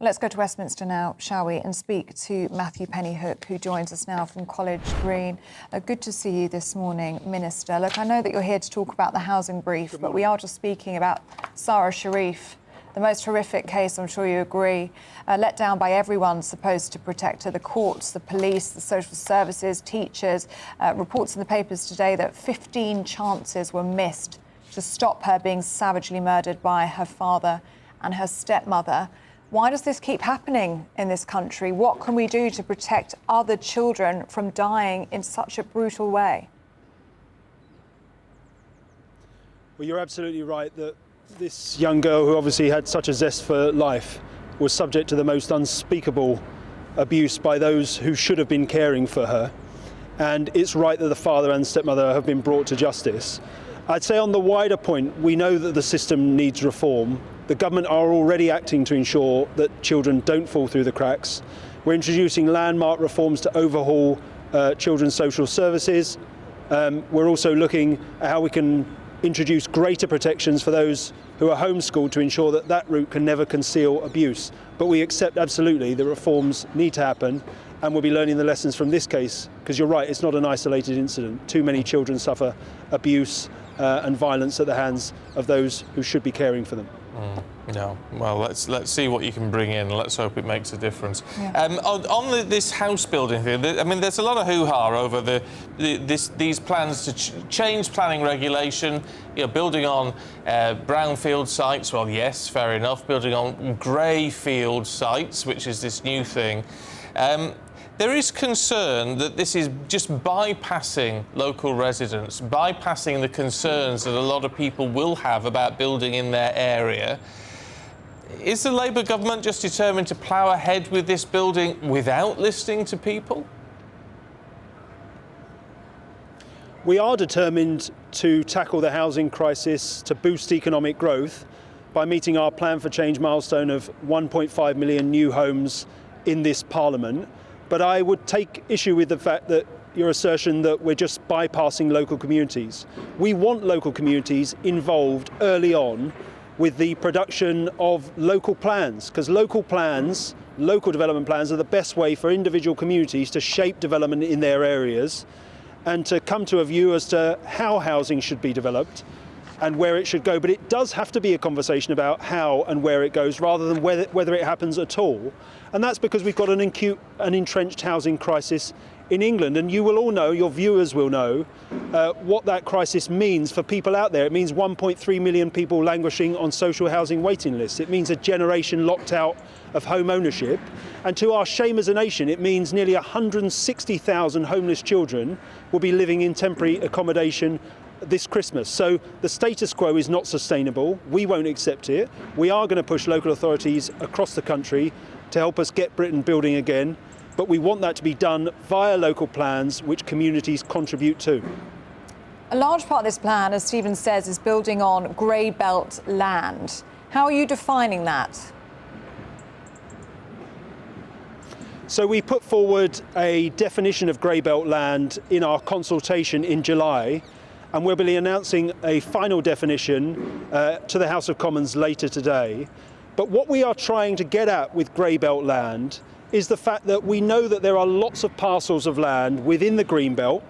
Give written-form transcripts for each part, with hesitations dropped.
Let's go to Westminster now, shall we, and speak to Matthew Pennyhook, who joins us now from College Green. Good to see you this morning, Minister. Look, I know that you're here to talk about the housing brief, but we are just speaking about Sara Sharif, the most horrific case, I'm sure you agree, let down by everyone supposed to protect her, the courts, the police, the social services, teachers. Reports in the papers today that 15 chances were missed to stop her being savagely murdered by her father and her stepmother. Why does this keep happening in this country? What can we do to protect other children from dying in such a brutal way? Well, you're absolutely right that this young girl, who obviously had such a zest for life, was subject to the most unspeakable abuse by those who should have been caring for her. And it's right that the father and stepmother have been brought to justice. I'd say on the wider point, we know that the system needs reform. The government are already acting to ensure that children don't fall through the cracks. We're introducing landmark reforms to overhaul children's social services. We're also looking at how we can introduce greater protections for those who are homeschooled to ensure that that route can never conceal abuse. But we accept absolutely that reforms need to happen, and we'll be learning the lessons from this case, because you're right, it's not an isolated incident. Too many children suffer abuse and violence at the hands of those who should be caring for them. No, well, let's see what you can bring in. Let's hope it makes a difference. Yeah. On this house building thing, I mean, there's a lot of hoo-ha over these plans to change planning regulation. You know, building on brownfield sites. Well, yes, fair enough. Building on grey field sites, which is this new thing. There is concern that this is just bypassing local residents, bypassing the concerns that a lot of people will have about building in their area. Is the Labour government just determined to plough ahead with this building without listening to people? We are determined to tackle the housing crisis, to boost economic growth by meeting our Plan for Change milestone of 1.5 million new homes in this Parliament. But I would take issue with the fact that your assertion that we're just bypassing local communities. We want local communities involved early on with the production of local plans, because local development plans are the best way for individual communities to shape development in their areas and to come to a view as to how housing should be developed and where it should go. But it does have to be a conversation about how and where it goes rather than whether it happens at all. And that's because we've got an entrenched housing crisis in England. And you will all know, your viewers will know, what that crisis means for people out there. It means 1.3 million people languishing on social housing waiting lists. It means a generation locked out of home ownership. And to our shame as a nation, it means nearly 160,000 homeless children will be living in temporary accommodation this Christmas. So the status quo is not sustainable. We won't accept it. We are going to push local authorities across the country to help us get Britain building again. But we want that to be done via local plans which communities contribute to. A large part of this plan, as Stephen says, is building on grey belt land. How are you defining that? So we put forward a definition of grey belt land in our consultation in July, and we'll be announcing a final definition to the House of Commons later today. But what we are trying to get at with grey belt land is the fact that we know that there are lots of parcels of land within the green belt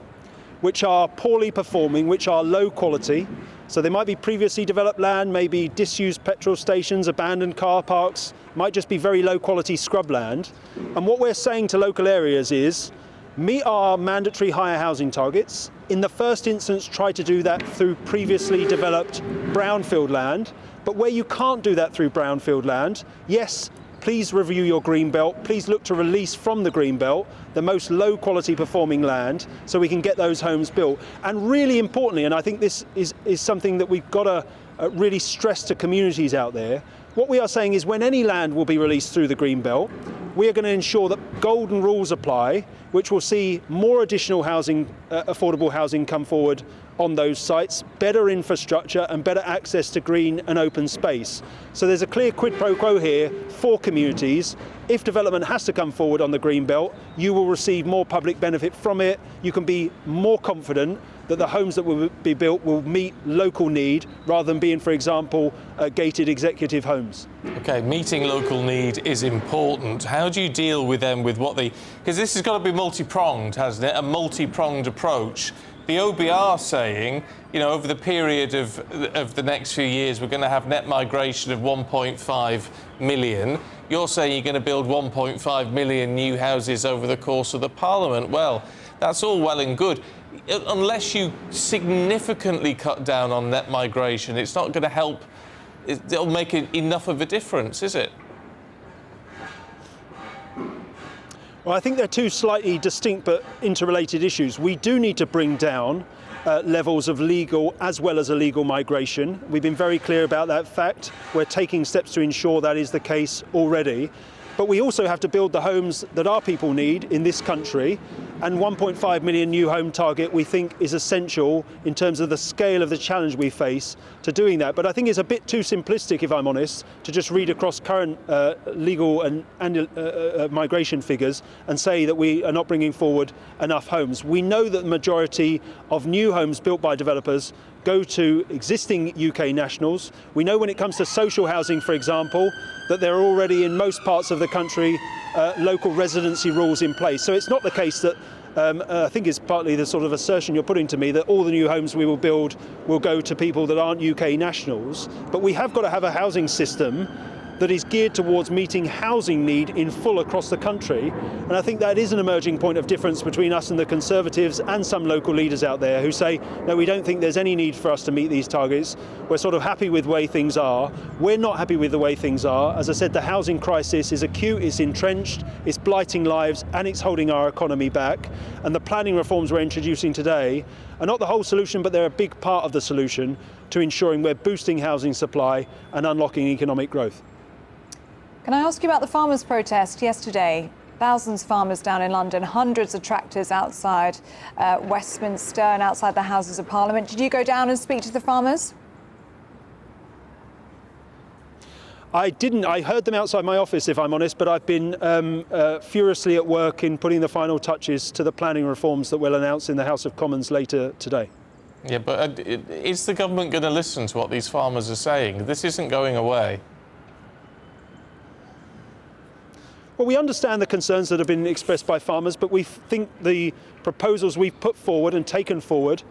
which are poorly performing, which are low quality. So they might be previously developed land, maybe disused petrol stations, abandoned car parks, might just be very low quality scrub land. And what we're saying to local areas is, meet our mandatory higher housing targets. In the first instance, try to do that through previously developed brownfield land. But where you can't do that through brownfield land, yes, please review your green belt. Please look to release from the green belt the most low quality performing land so we can get those homes built. And really importantly, and I think this is something that we've got to really stress to communities out there, what we are saying is when any land will be released through the green belt, we are going to ensure that golden rules apply, which will see more additional housing, affordable housing come forward on those sites, better infrastructure and better access to green and open space. So there's a clear quid pro quo here for communities. If development has to come forward on the green belt, you will receive more public benefit from it. You can be more confident that the homes that will be built will meet local need rather than being, for example, gated executive homes. Okay, meeting local need is important. How do you deal with them with what they... Because this has got to be multi-pronged, hasn't it? A multi-pronged approach. The OBR saying, you know, over the period of the next few years, we're going to have net migration of 1.5 million. You're saying you're going to build 1.5 million new houses over the course of the Parliament. Well, that's all well and good. Unless you significantly cut down on net migration, it's not going to help. It'll make enough of a difference, is it? Well, I think they're two slightly distinct but interrelated issues. We do need to bring down levels of legal as well as illegal migration. We've been very clear about that fact. We're taking steps to ensure that is the case already. But we also have to build the homes that our people need in this country. And 1.5 million new home target, we think, is essential in terms of the scale of the challenge we face to doing that. But I think it's a bit too simplistic, if I'm honest, to just read across current legal and migration figures and say that we are not bringing forward enough homes. We know that the majority of new homes built by developers go to existing UK nationals. We know when it comes to social housing, for example, that there are already in most parts of the country local residency rules in place. So it's not the case that, I think it's partly the sort of assertion you're putting to me that all the new homes we will build will go to people that aren't UK nationals. But we have got to have a housing system that is geared towards meeting housing need in full across the country. And I think that is an emerging point of difference between us and the Conservatives and some local leaders out there who say, no, we don't think there's any need for us to meet these targets. We're sort of happy with the way things are. We're not happy with the way things are. As I said, the housing crisis is acute, it's entrenched, it's blighting lives, and it's holding our economy back. And the planning reforms we're introducing today are not the whole solution, but they're a big part of the solution to ensuring we're boosting housing supply and unlocking economic growth. Can I ask you about the farmers' protest yesterday? Thousands of farmers down in London, hundreds of tractors outside Westminster and outside the Houses of Parliament. Did you go down and speak to the farmers? I didn't. I heard them outside my office, if I'm honest, but I've been furiously at work in putting the final touches to the planning reforms that we'll announce in the House of Commons later today. Yeah, but is the government going to listen to what these farmers are saying? This isn't going away. Well, we understand the concerns that have been expressed by farmers, but we think the proposals we've put forward and taken forward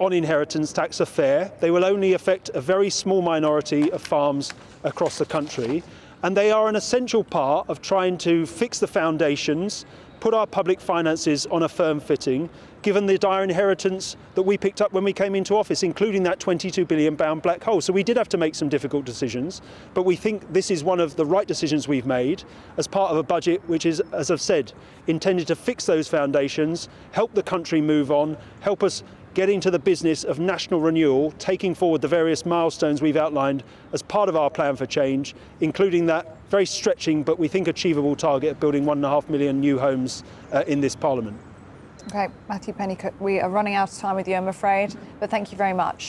on inheritance tax are fair. They will only affect a very small minority of farms across the country, and they are an essential part of trying to fix the foundations, put our public finances on a firm footing, given the dire inheritance that we picked up when we came into office, including that £22 billion black hole. So we did have to make some difficult decisions, but we think this is one of the right decisions we've made as part of a budget which is, as I've said, intended to fix those foundations, help the country move on, help us get into the business of national renewal, taking forward the various milestones we've outlined as part of our plan for change, including that very stretching but we think achievable target of building 1.5 million new homes in this Parliament. Okay, Matthew Pennycook, we are running out of time with you, I'm afraid, but thank you very much.